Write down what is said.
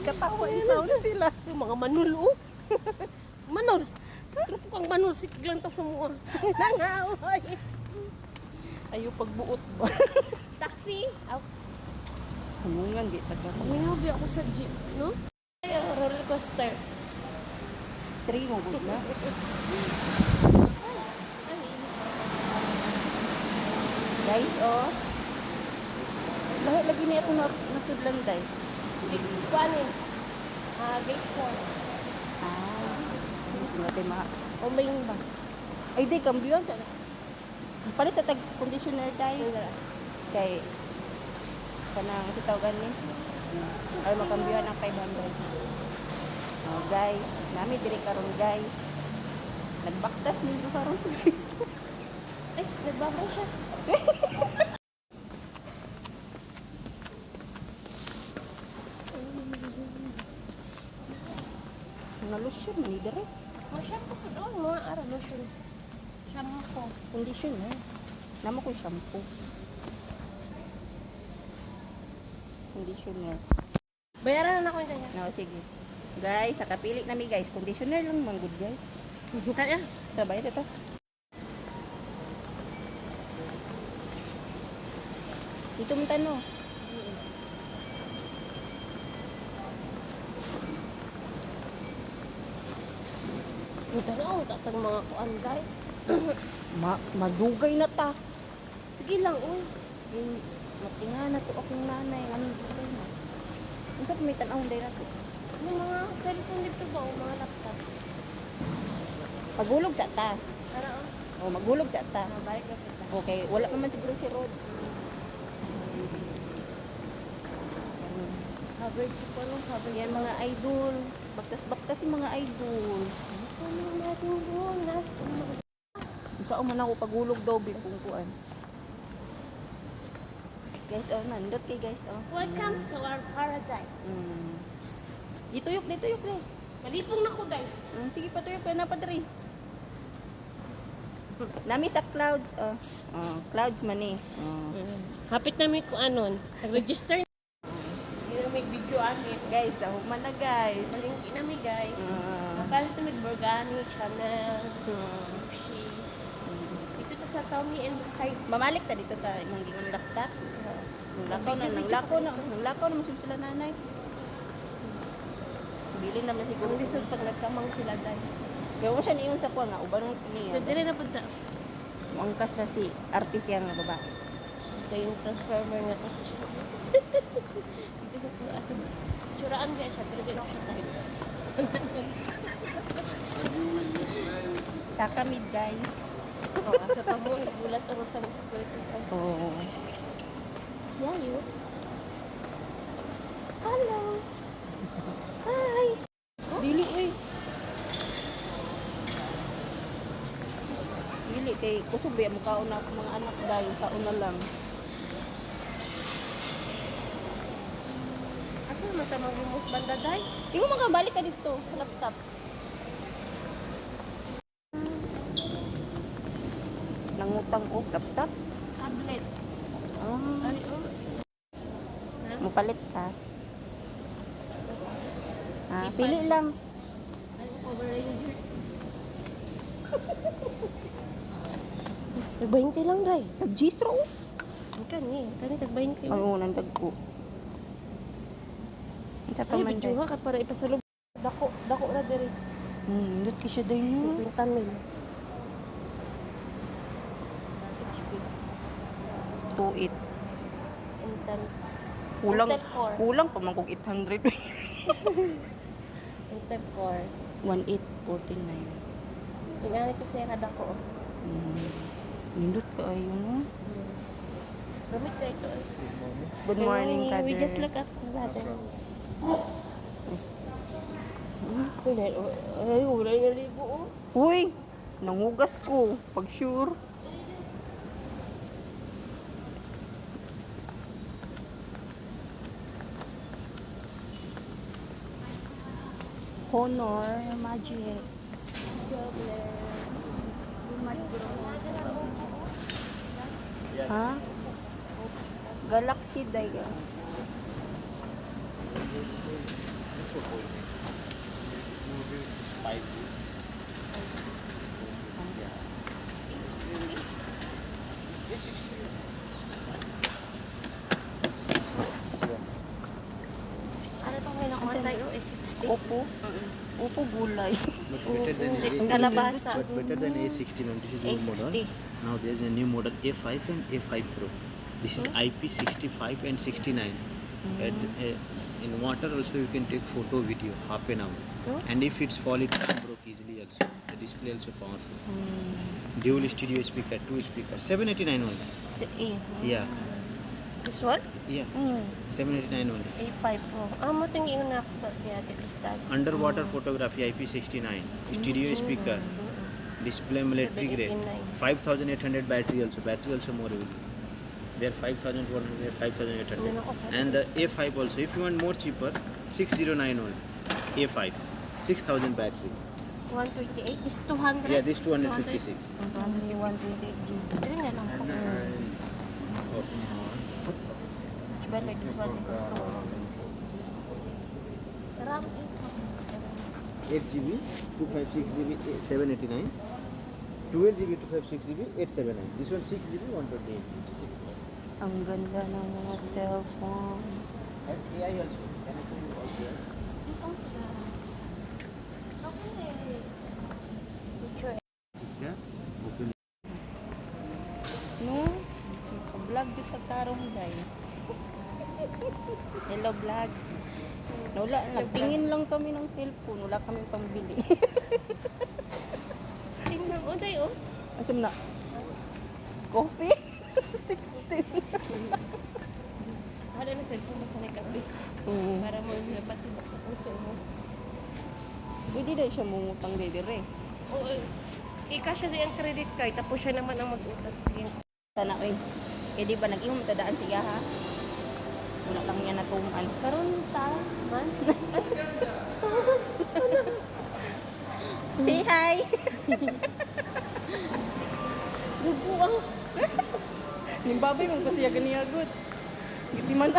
Katawa yung sound sila. Yung mga manul, oh. Manul. Trupo kang manul, siklang to sumuha. Nangaway. Ayaw pagbuot ba? Taxi. Aw, Hamungan, di taga. umihabi ako sa jeep, no? Ay, roller coaster. 3 mo gud na. Guys, oh. Lahat lagi na ako nasudlan, guys. Kuan eh. Gate 4. Ah. Hindi natin O main ba? Ay, di, kambiyon. Palit sa tag-conditioner tayo. Kay, kanang si tawagan ni. Ay, makambiyon ang 500. Oh, guys. Nami, diri karon guys. Nagbaktas nito karon guys. Ay, nagbabaw siya. Mga lotion, ni dire. Shampoo ko doon, mga ara lotion. Shampoo. Conditioner. Nama ko shampoo. Conditioner. Bayaran na ako yung kanya. No, sige. Guys, nakapili nami guys. Conditioner lang man good guys. Kaya? Trabayad ito. Dito mo tanong. Ito na ako, tatang mga kuan, guys. Madugay na ta. Sige lang, uy. Yung matinga na to akong nanay. Anong dugay na? Ang sa may tanawang day na to. Yung mga cellphone dito ba, o mga laptop? Pagulog sa ta. Tara, oh. O, magulog sa ta. Balik na kita. Okay, wala naman siguro si Rod. Coverage ko nung coverage. Yan mga idol. Baktas-baktas yung mga idol. Ano natin doon? Saan man ako pagulog daw, kung kuan. Guys, oh, nandot kay guys, oh. Welcome to our paradise. Dituyok, dituyok na. Malipong na ko, guys. Sige, patuyok na napadri. Nami sa clouds, oh. Oh, clouds man eh. Oh. Hapit namin kung anon. Nag-register. Hindi na may video akin. Guys, human na guys. Malingki namin, guys. Ah. Napalit na may Burgani, Chanel, Gucci. Ito to sa Tommy and Hyde. Mamalik ta dito sa imong gingon laptop. Nanglakaw na masig sila nanay. Bili naman siguro. Ang lisod pag nagkamang sila, guys. Kaya mo siya niyon sa kuha nga, uban ng So, niya. dire na punta. Angkas na si artist yan nga baba. Ito yung transformer nga to. Dito sa tulas. Tsuraan kaya siya, pero di na ako siya tayo. Sa kamid guys. Oo, sa pamo, nagulat ako sa security. Oo. Yeah, you. Hello. Hi. Dili eh. Dili kay kusog biya mukhaon na ako mga anak dayo sa una lang. Asa naman sa mga bumus banda, day? Ikaw makabalik ka dito sa laptop. Nangutang ko laptop. Tablet. Ah, Ay, oh. mupalit ka. Ah, pili lang. Ay, Power Ranger. Tag-20 lang, day. Tag-Gisro. Ang kani, tag-20. Oo, nandag ko. Ang sa Ay, pamanday. video ka para ipasalub. Dako na diri. Nindot ka siya dayo. 50 mil. HP. 2.8. Intel. Kulang, Intel Core. kulang pa man kog 800. Intel Core. 1.849. Inanit ko siya kada ko. Nindot ka ayo no. Gamit ka ito. Good morning, We Kader. just look up natin. Ay, wala yung ligo, oh. Uy, nangugas ko. Pag sure. Honor Magic. Ha? Galaxy Daiga. 5G. Yeah. Ano itong may nakuha tayo? 60. Oppo. Oppo gulay. But better than Ang kalabasa. but better than A60, ma'am. This is new model. A60. Now there's a new model A5 and A5 Pro. This is IP65 and 69. In water also you can take photo, video, half an hour. Oh. And if it's fall, it can broke easily also. The display also powerful. Dual stereo speaker, 2 speakers, 789 only. Si A. Yeah, This one? yeah, 789 only. A5 Pro. Mo ito yung inuna ako sa Yate Crystal. Underwater photography, IP69, stereo speaker, display military grade, 5800 battery also more available. They are 5100, 5800. And the A5 also, if you want more cheaper, 609 only. A5, 6000 battery. 128 is 200. Yeah, this 256. Only 128 GB. Pero nga lang po. Much better this one because 2 RAM is 8 GB, 256 GB, 789. 12 GB, 256 GB, 879. This one 6 GB, 128 GB. Ang ganda ng mga cellphone. And AI also. Can I show you also? This one's okay. Picture. Yeah. Open. No? Vlog yung pagkarong guys. Hello vlog. Wala, nagtingin lang kami ng cellphone. Wala kami pambili. Tingnan mo, day, oh. Asam na? Coffee? 16. Hala na cellphone mo sa nakabi. Para mo dapat sa puso mo. Pwede na siya mungutang didire. Oo. Ikasya siya ang credit card, tapos siya naman ang mag-utang siya. Sana oy. Eh di ba nag-imong tadaan siya ha? Wala lang niya natuman. Karon ta, man. Say hi! Dugo ang Ning babay mong kasi ganiya good. Gitiman